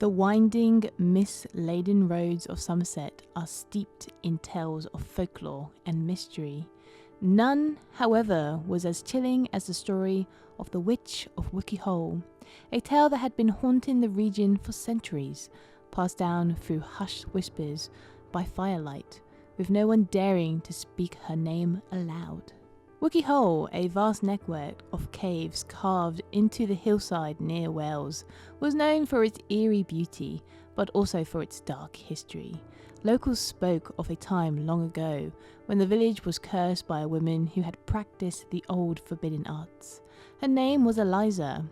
The winding, mist-laden roads of Somerset are steeped in tales of folklore and mystery. None, however, was as chilling as the story of the Witch of Wookey Hole, a tale that had been haunting the region for centuries, passed down through hushed whispers by firelight, with no one daring to speak her name aloud. Wookey Hole, a vast network of caves carved into the hillside near Wales, was known for its eerie beauty, but also for its dark history. Locals spoke of a time long ago when the village was cursed by a woman who had practiced the old forbidden arts. Her name was Eliza,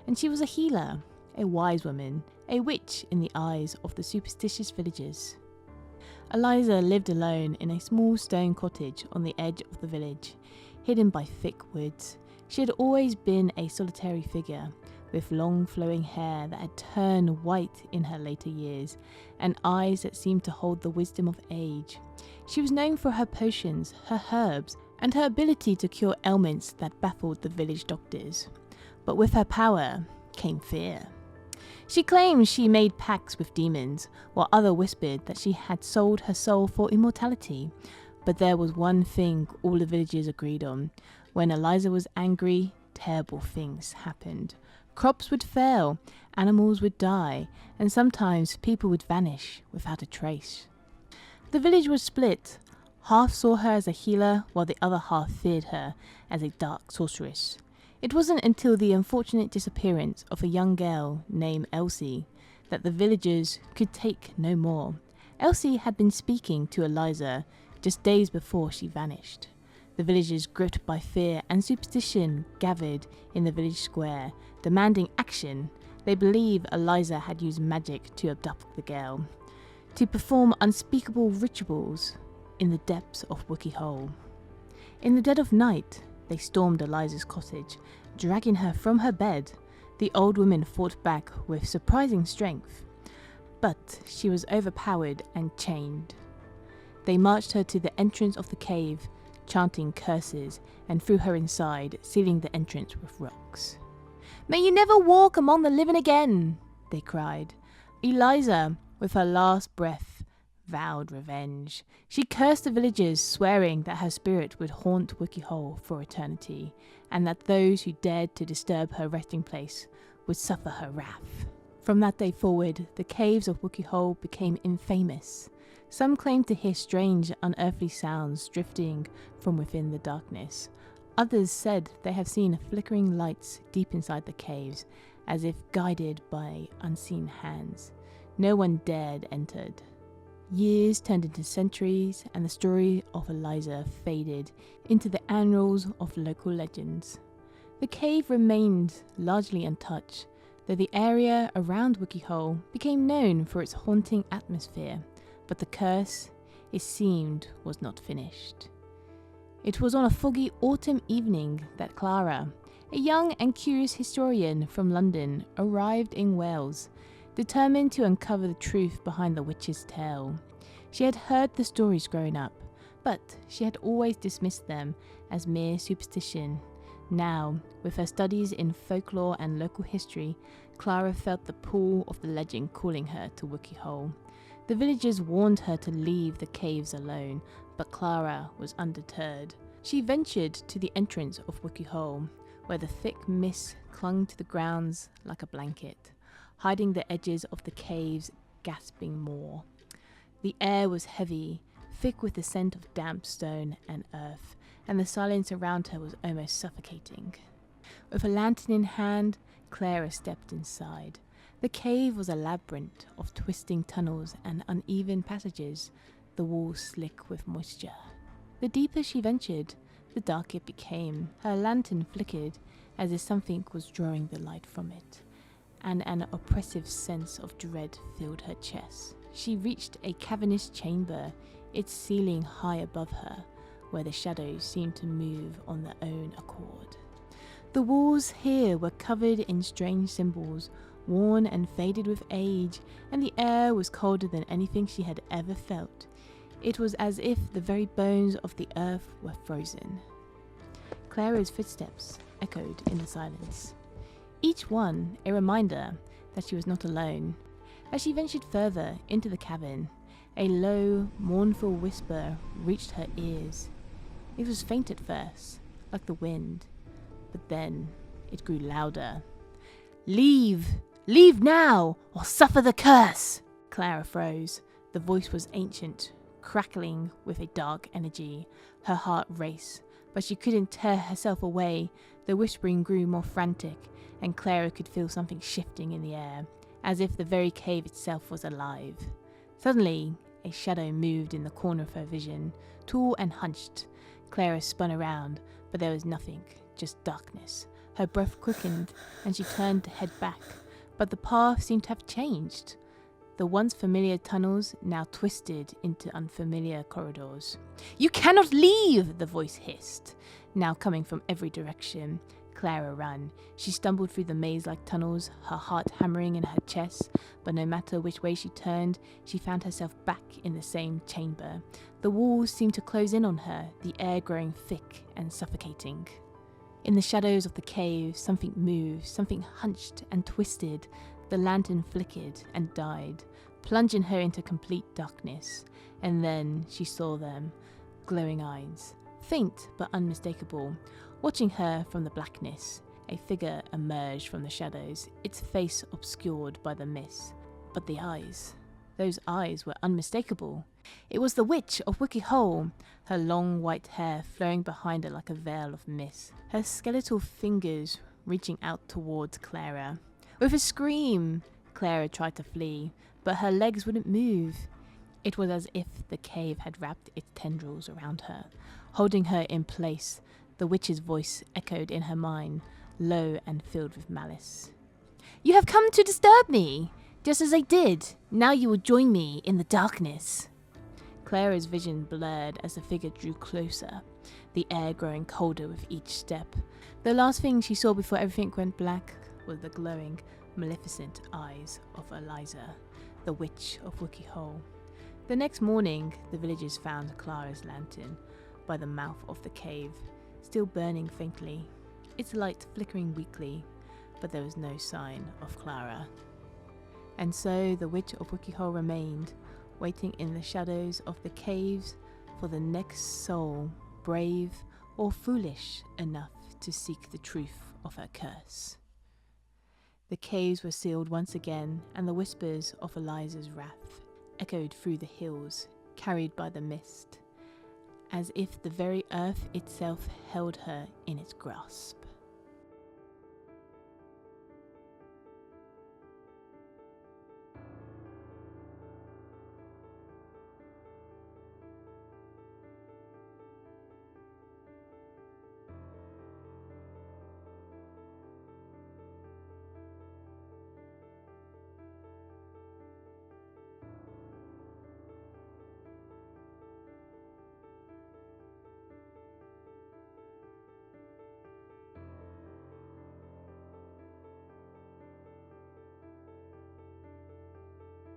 and she was a healer, a wise woman, a witch in the eyes of the superstitious villagers. Eliza lived alone in a small stone cottage on the edge of the village, hidden by thick woods. She had always been a solitary figure, with long flowing hair that had turned white in her later years, and eyes that seemed to hold the wisdom of age. She was known for her potions, her herbs, and her ability to cure ailments that baffled the village doctors. But with her power came fear. She claimed she made pacts with demons, while others whispered that she had sold her soul for immortality. But there was one thing all the villagers agreed on. When Eliza was angry, terrible things happened. Crops would fail, animals would die, and sometimes people would vanish without a trace. The village was split. Half saw her as a healer, while the other half feared her as a dark sorceress. It wasn't until the unfortunate disappearance of a young girl named Elsie that the villagers could take no more. Elsie had been speaking to Eliza just days before she vanished. The villagers, gripped by fear and superstition, gathered in the village square, demanding action. They believe Eliza had used magic to abduct the girl, to perform unspeakable rituals in the depths of Wookey Hole. In the dead of night, they stormed Eliza's cottage, dragging her from her bed. The old woman fought back with surprising strength, but she was overpowered and chained. They marched her to the entrance of the cave, chanting curses, and threw her inside, sealing the entrance with rocks. "May you never walk among the living again," they cried. Eliza, with her last breath, vowed revenge. She cursed the villagers, swearing that her spirit would haunt Wookey Hole for eternity, and that those who dared to disturb her resting place would suffer her wrath. From that day forward, the caves of Wookey Hole became infamous. Some claimed to hear strange, unearthly sounds drifting from within the darkness. Others said they have seen flickering lights deep inside the caves, as if guided by unseen hands. No one dared enter. Years turned into centuries, and the story of Eliza faded into the annals of local legends. The cave remained largely untouched, though the area around Wookey Hole became known for its haunting atmosphere. But the curse, it seemed, was not finished. It was on a foggy autumn evening that Clara, a young and curious historian from London, arrived in Wales, determined to uncover the truth behind the witch's tale. She had heard the stories growing up, but she had always dismissed them as mere superstition. Now, with her studies in folklore and local history, Clara felt the pull of the legend calling her to Wookey Hole. The villagers warned her to leave the caves alone, but Clara was undeterred. She ventured to the entrance of Wookey Hole, where the thick mist clung to the grounds like a blanket, hiding the edges of the cave's gasping maw. The air was heavy, thick with the scent of damp stone and earth, and the silence around her was almost suffocating. With a lantern in hand, Clara stepped inside. The cave was a labyrinth of twisting tunnels and uneven passages, the walls slick with moisture. The deeper she ventured, the darker it became. Her lantern flickered as if something was drawing the light from it, and an oppressive sense of dread filled her chest. She reached a cavernous chamber, its ceiling high above her, where the shadows seemed to move on their own accord. The walls here were covered in strange symbols, worn and faded with age, and the air was colder than anything she had ever felt. It was as if the very bones of the earth were frozen. Clara's footsteps echoed in the silence, each one a reminder that she was not alone. As she ventured further into the cabin, a low, mournful whisper reached her ears. It was faint at first, like the wind, but then it grew louder. "Leave! Leave now, or suffer the curse!" Clara froze. The voice was ancient, crackling with a dark energy. Her heart raced, but she couldn't tear herself away. The whispering grew more frantic, and Clara could feel something shifting in the air, as if the very cave itself was alive. Suddenly, a shadow moved in the corner of her vision, tall and hunched. Clara spun around, but there was nothing, just darkness. Her breath quickened, and she turned to head back, but the path seemed to have changed. The once familiar tunnels now twisted into unfamiliar corridors. "You cannot leave!" the voice hissed, now coming from every direction. Clara ran. She stumbled through the maze-like tunnels, her heart hammering in her chest, but no matter which way she turned, she found herself back in the same chamber. The walls seemed to close in on her, the air growing thick and suffocating. In the shadows of the cave, something moved, something hunched and twisted. The lantern flickered and died, plunging her into complete darkness. And then she saw them, glowing eyes, faint but unmistakable, watching her from the blackness. A figure emerged from the shadows, its face obscured by the mist. But the eyes, those eyes were unmistakable. It was the Witch of Wookey Hole, her long white hair flowing behind her like a veil of mist, her skeletal fingers reaching out towards Clara. With a scream, Clara tried to flee, but her legs wouldn't move. It was as if the cave had wrapped its tendrils around her, holding her in place. The witch's voice echoed in her mind, low and filled with malice. "You have come to disturb me, just as I did. Now you will join me in the darkness." Clara's vision blurred as the figure drew closer, the air growing colder with each step. The last thing she saw before everything went black was the glowing, maleficent eyes of Eliza, the Witch of Wookey Hole. The next morning, the villagers found Clara's lantern by the mouth of the cave, still burning faintly, its light flickering weakly, but there was no sign of Clara. And so the Witch of Wookey Hole remained, waiting in the shadows of the caves for the next soul, brave or foolish enough to seek the truth of her curse. The caves were sealed once again, and the whispers of Eliza's wrath echoed through the hills, carried by the mist, as if the very earth itself held her in its grasp.